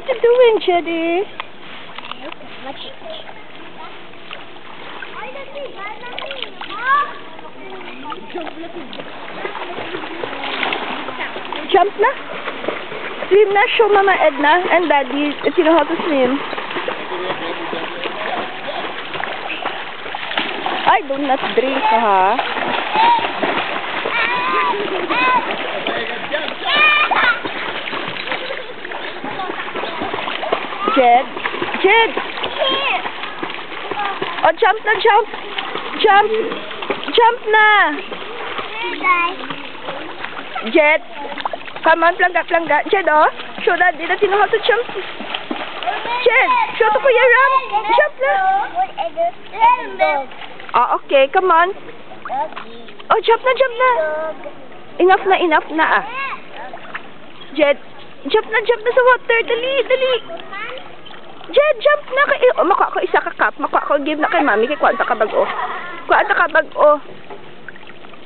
What you doing, Chedi? Jump na. Swim na. Show Mama Edna and Daddy if you know how to swim. Ay, do not drink, ha? Jed? Jed! Oh, jump na, jump! Jump! Jump na! Jed! Come on, plangga. Jed, oh! Show Daddy that you know how to jump. Jed! Show to Kuya Ram! Jump na! Oh, okay, come on. Oh, jump na. Enough na, ah. Jed, jump na sa water. Dali. Jed, jump na. Oh, makuha ko isa ka cup. Makuha ko, give na kay Mami. Kay kuwanta ka bag, oh. Kuwanta ka bag, oh.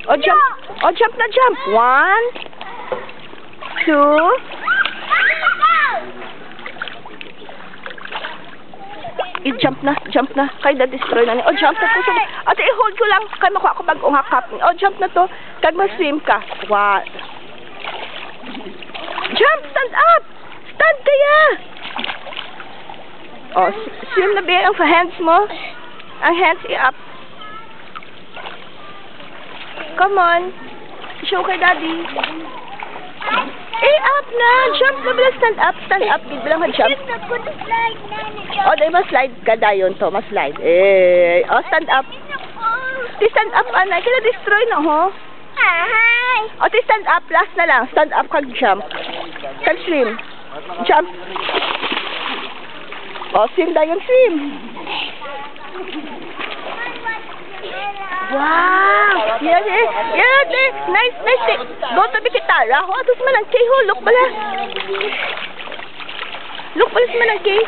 Oh, jump. Oh, jump na, jump. 1, 2. I-jump na. Kay da-destroy na niya. Oh, jump na po. Ate, i-hold ko lang. Kay makuha ko bag-o nga cup. Oh, jump na to. Kag ma-swim ka. What? Jump! Stand up! Stand kaya! Oh, swim na ba ang hands mo? Ang hands i-up. Come on. Show kay Daddy. Up na! Jump na bala. Stand up. Di ba lang ma-jump? Oh, dahil ma-slide ka dayon to. Ma-slide. Oh, stand up. Stand up, anay. Kaya destroy na, ho? Hi! Oh, stand up. Last na lang. Stand up kag jump. Kag swim. Jump. Oh, swim dayon, swim. Wow! Yan, nice. Go to the kitara. Oh, atos man ang kay, ho. Look bala sa man ang kay.